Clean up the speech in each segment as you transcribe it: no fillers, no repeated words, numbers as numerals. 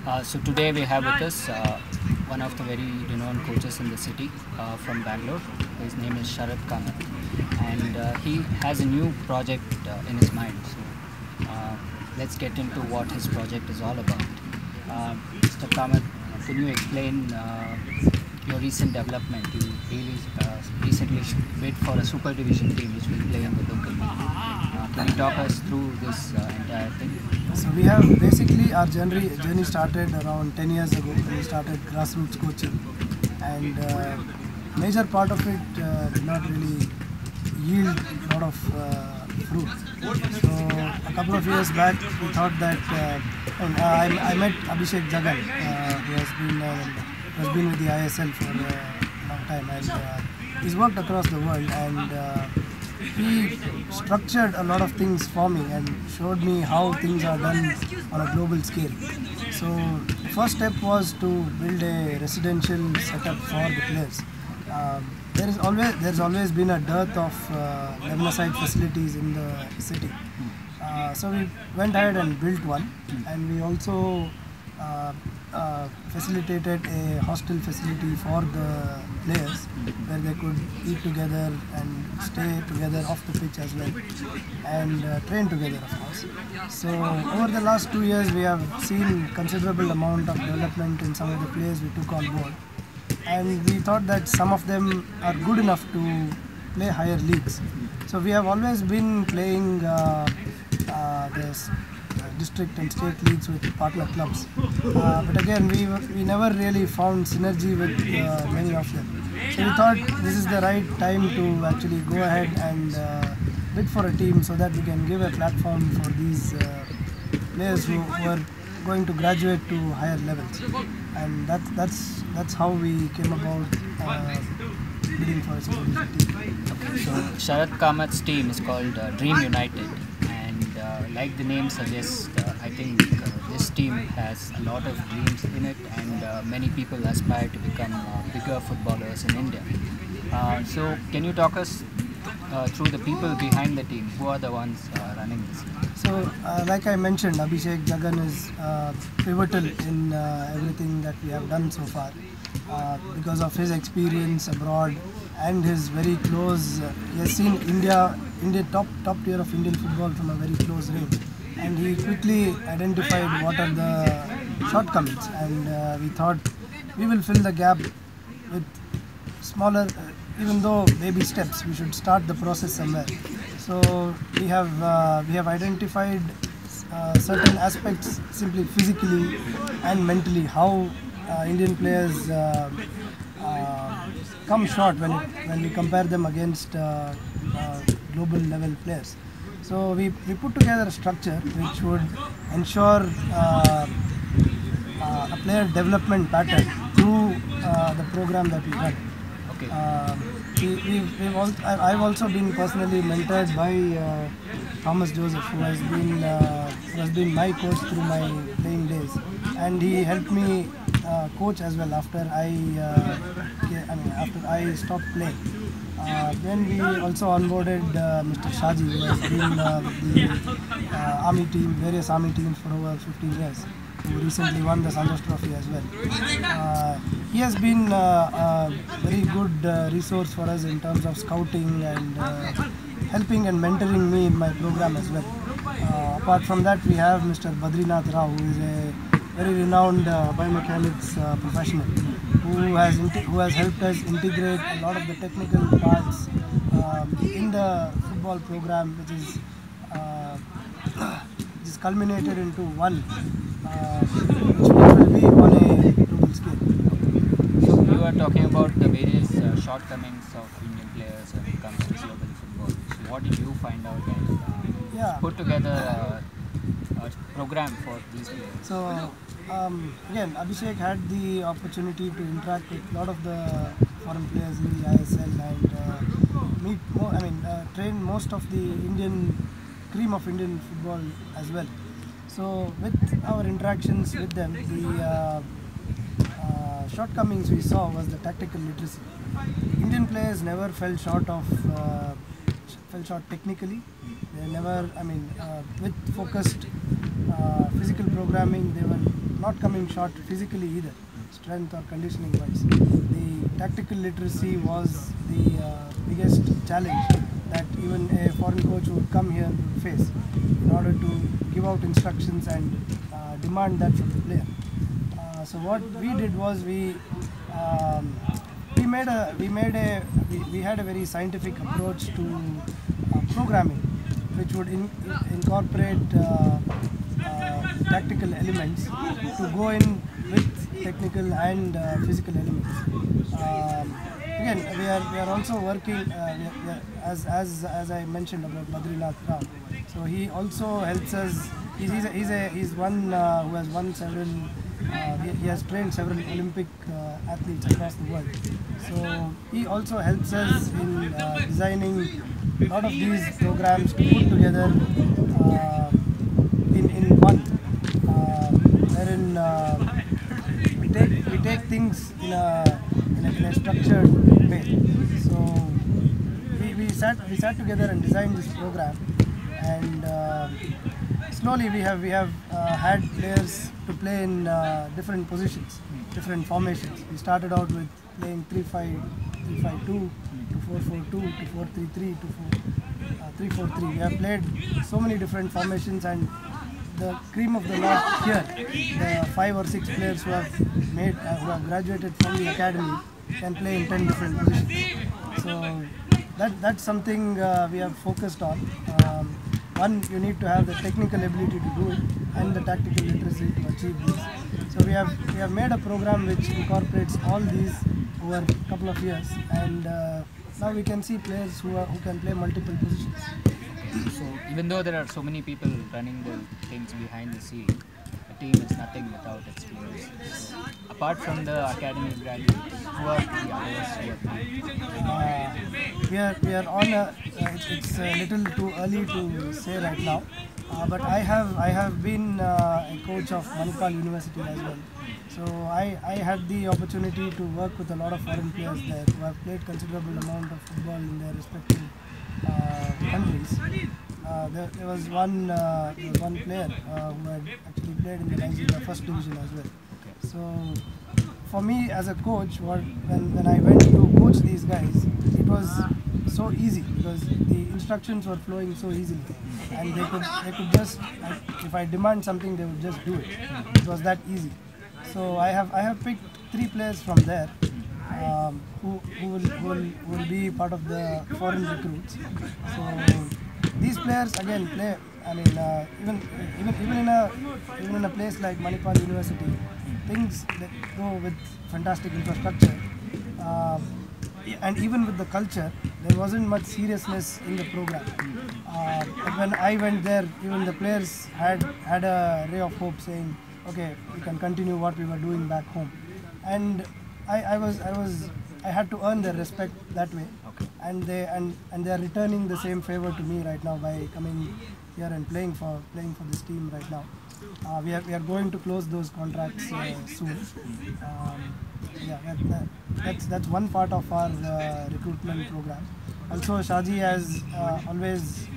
So today we have with us one of the very renowned coaches in the city from Bangalore. His name is Sharath Kamath, and he has a new project in his mind. So let's get into what his project is all about. Mr. Kamath, can you explain your recent development? You recently bid for a super division team which will play in the local league. Can you talk us through this entire thing? So we have basically our journey started around 10 years ago. We started grassroots coaching, and major part of it did not really yield a lot of fruit. So a couple of years back we thought that I met Abhishek Jagan, who has been with the ISL for a long time, and he's worked across the world, and he structured a lot of things for me and showed me how things are done on a global scale. So the first step was to build a residential setup for the players. There's always been a dearth of 11-a-side facilities in the city. So we went ahead and built one, and we also facilitated a hostel facility for the players where they could eat together and stay together off the pitch as well, and train together, of course. So over the last 2 years we have seen considerable amount of development in some of the players we took on board, and we thought that some of them are good enough to play higher leagues. So we have always been playing this district and state leagues with partner clubs, but again we never really found synergy with many of them. So we thought this is the right time to actually go ahead and bid for a team so that we can give a platform for these players who are going to graduate to higher levels, and that's how we came about bidding for a super team. Okay, so Sharath Kamath's team is called Dream United, and like the name suggests, I think this team has a lot of dreams in it, and many people aspire to become bigger footballers in India. So can you talk us through the people behind the team? Who are the ones running this? So like I mentioned, Abhishek Jagan is pivotal in everything that we have done so far, because of his experience abroad and his very close, he has seen India top tier of Indian football from a very close range, and he quickly identified what are the shortcomings, and we thought we will fill the gap with smaller, even though baby steps. We should start the process somewhere. So we have identified certain aspects, simply physically and mentally, how Indian players come short when we compare them against global level players. So we put together a structure which would ensure a player development pattern through the program that we run. Okay. I've also been personally mentored by Thomas Joseph, who has been my coach through my playing days, and he helped me coach as well after I stopped playing. Then we also onboarded Mr. Shaji, who has been with the army team, various army teams for over 15 years, who recently won the Sanjay Trophy as well. He has been a very good resource for us in terms of scouting and helping and mentoring me in my program as well. Apart from that, we have Mr. Badrinath Rao, who is a very renowned biomechanics professional, who has helped us integrate a lot of the technical parts in the football program, which is culminated into one, which will be on a global scale. So you are talking about the various shortcomings of Indian players when it comes to global football. So what did you find out and put together a program for these players? So again, Abhishek had the opportunity to interact with a lot of the foreign players in the ISL and train most of the cream of Indian football as well. So with our interactions with them, the shortcomings we saw was the tactical literacy. Indian players never fell short technically. They never, with focused physical programming, they were not coming short physically either, strength or conditioning wise. The tactical literacy was the biggest challenge that even a foreign coach would come here would face in order to give out instructions and demand that from the player. So what we did was we had a very scientific approach to programming, which would incorporate tactical elements to go in with technical and physical elements. Again, we are also working as I mentioned about Badrinath Rao. So he also helps us. He's one who has won several. He has trained several Olympic athletes across the world. So he also helps us in designing a lot of these programs to put together in one, wherein we take things in a structured way. So we sat together and designed this program, and slowly we have had players to play in different positions, different formations. We started out with playing 3-5-2 to 4-4-2 to 4-3-3 to 3-4-3. We have played so many different formations, and the cream of the lot here, the 5 or 6 players who have graduated from the academy can play in 10 different positions. So that's something we have focused on. One, you need to have the technical ability to do it and the tactical literacy to achieve this. So we have made a program which incorporates all these over a couple of years, and now we can see players who can play multiple positions. So even though there are so many people running the things behind the scene, a team is nothing without its players. So apart from the academy graduates, who are the others who are we are on a. It's a little too early to say right now, but I have been a coach of Manipal University as well. So I had the opportunity to work with a lot of foreign players there who have played considerable amount of football in their respective countries. There was one player who had actually played in the Nigeria first division as well. So for me as a coach, when I went to coach these guys, it was so easy because the instructions were flowing so easily, and they could just, if I demand something, they would just do it. It was that easy. So I have picked 3 players from there who will be part of the foreign recruits. So these players again play. I mean, even in a place like Manipal University, things that go with fantastic infrastructure, and even with the culture, there wasn't much seriousness in the program. But when I went there, even the players had a ray of hope, saying, "Okay, we can continue what we were doing back home," and I had to earn their respect that way. Okay. And they are returning the same favor to me right now by coming here and playing for this team right now. We are going to close those contracts soon. That's one part of our recruitment program. Also, Shaji has always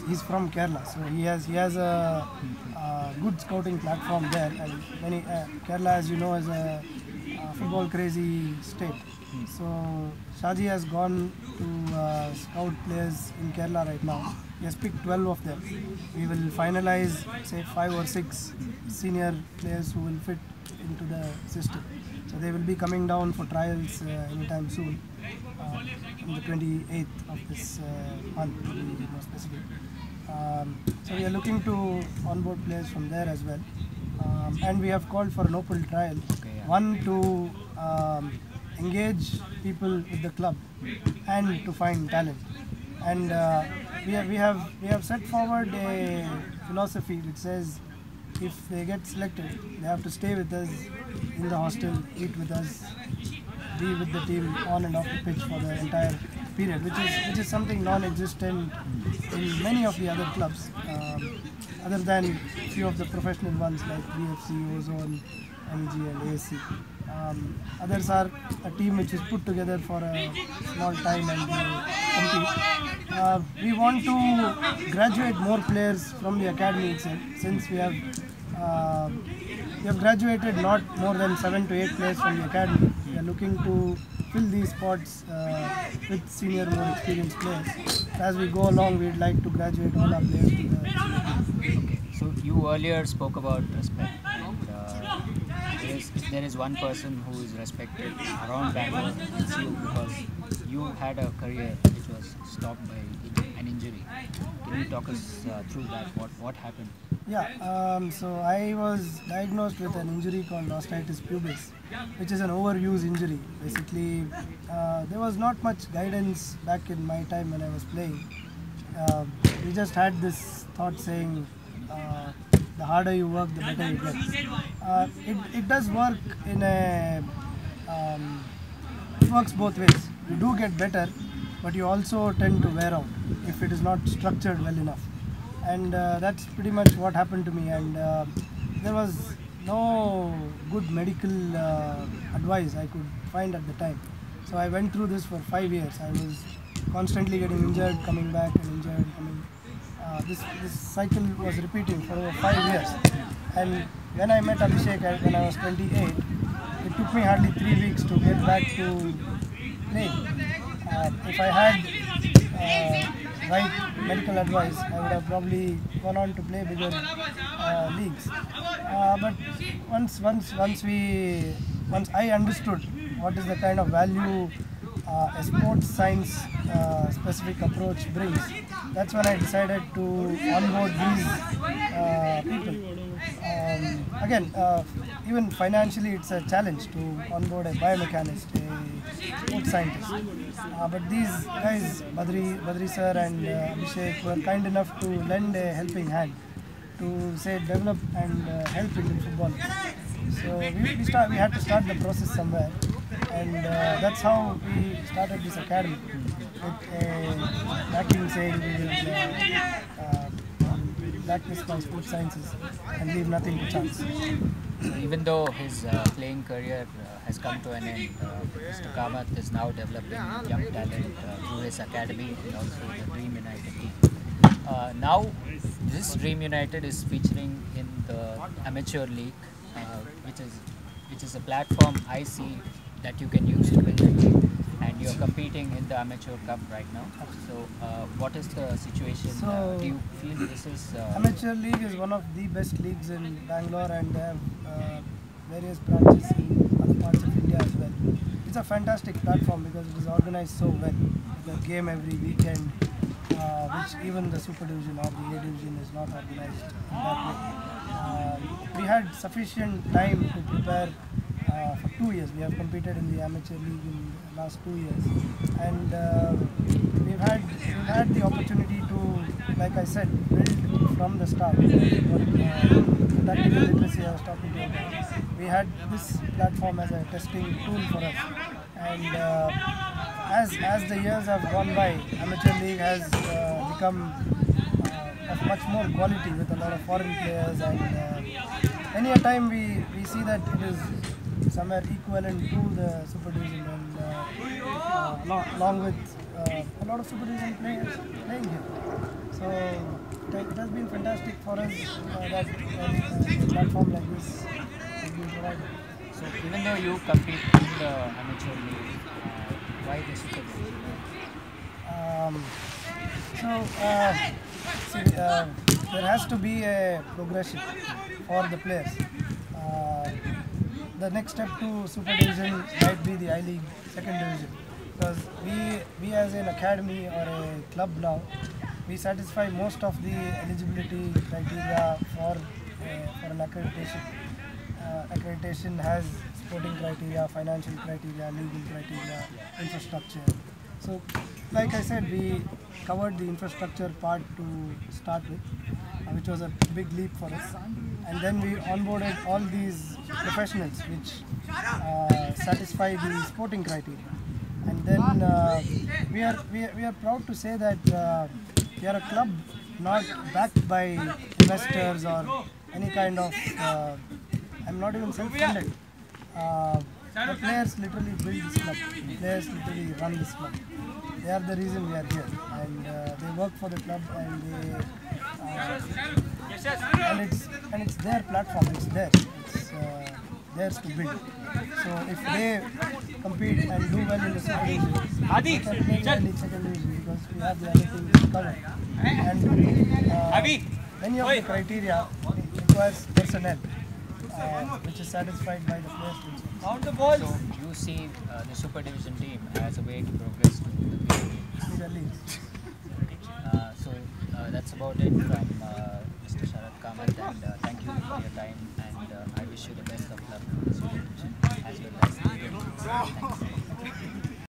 he's from Kerala, so he has a good scouting platform there, and Kerala, as you know, is a football crazy state. So Shaji has gone to scout players in Kerala right now. He has picked 12 of them. We will finalize, say, 5 or 6 senior players who will fit into the system. So they will be coming down for trials anytime soon, on the 28th of this month, to be more specific. So we are looking to onboard players from there as well. And we have called for an open trial. Okay, yeah. One, to engage people with the club and to find talent. And we have set forward a philosophy which says if they get selected, they have to stay with us in the hostel, eat with us, be with the team on and off the pitch for the entire period, which is something non-existent in many of the other clubs, other than few of the professional ones like BDFA, Ozone, MG and ASC. Others are a team which is put together for a small time and compete. We want to graduate more players from the academy itself, since we have graduated not more than 7 to 8 players from the academy. We are looking to fill these spots with senior, more experienced players. As we go along, we'd like to graduate all our players to the senior team. Okay, so you earlier spoke about respect, and if there is one person who is respected around Bangalore, it's you, because you had a career which was stopped by an injury. Can you talk us through that? What happened? Yeah, so I was diagnosed with an injury called osteitis pubis, which is an overuse injury. Basically, there was not much guidance back in my time when I was playing. We just had this thought saying, the harder you work, the better you get. It does work in a, it works both ways. You do get better, but you also tend to wear out if it is not structured well enough. And that's pretty much what happened to me, and there was no good medical advice I could find at the time. So I went through this for 5 years. I was constantly getting injured, coming back and injured, coming. This cycle was repeating for over 5 years. And when I met Abhishek when I was 28, it took me hardly 3 weeks to get back to playing. If I had right medical advice, I would have probably gone on to play bigger leagues. But once I understood what is the kind of value a sports science specific approach brings, that's when I decided to onboard these people. Again, even financially it's a challenge to onboard a biomechanist, a sports scientist. But these guys, Badri sir and Abhishek, were kind enough to lend a helping hand to say develop and help Indian football. So we had to start the process somewhere, and that's how we started this academy, with a backing saying we will practice my sports sciences and leave nothing to chance. So even though his playing career has come to an end, Mr. Kamath is now developing young talent through his academy and also the Dream United team. Now this Dream United is featuring in the amateur league, which is a platform I see that you can use to build a team, and you're competing in the amateur cup right now. So what is the situation? Do you feel this is amateur league is one of the best leagues in Bangalore, and they have various branches in other parts of India as well. It's a fantastic platform because it is organized so well. The game every weekend, which even the Super Division or the A Division is not organized in that way. We had sufficient time to prepare for 2 years. We have competed in the amateur league in the last 2 years, and we've had the opportunity to, like I said, build from the start. The tactical literacy I was talking to you about. We had this platform as a testing tool for us, and as the years have gone by, amateur league has become of much more quality with a lot of foreign players, and any time we see that it is somewhere equivalent to the Super Division, and along with a lot of Super Division players playing here. So it has been fantastic for us that a platform like this has been provided. So even though you compete in the amateur league, why the Super Division? There has to be a progression for the players. The next step to Super Division might be the I-League second division, because we as an academy or a club now, we satisfy most of the eligibility criteria for an accreditation. Accreditation has sporting criteria, financial criteria, legal criteria, infrastructure. So, like I said, we covered the infrastructure part to start with, which was a big leap for us. And then we onboarded all these professionals which satisfy the sporting criteria. And then we are proud to say that we are a club not backed by investors or any kind of, I'm not even self-funded. the players literally build this club. The players literally run this club. They are the reason we are here, and they work for the club, and they and it's their platform. It's theirs. It's theirs to build. So if they compete and do well in the second division, they can play well in second division because we have the other things covered. And many of the criteria requires personnel, which is satisfied by the players themselves. So you see the Super Division team as a way to progress to the league. So that's about it from Mr. Sharath, Kamath, and thank you for your time, and I wish you the best of luck in the Super Division as well as the game. Thanks.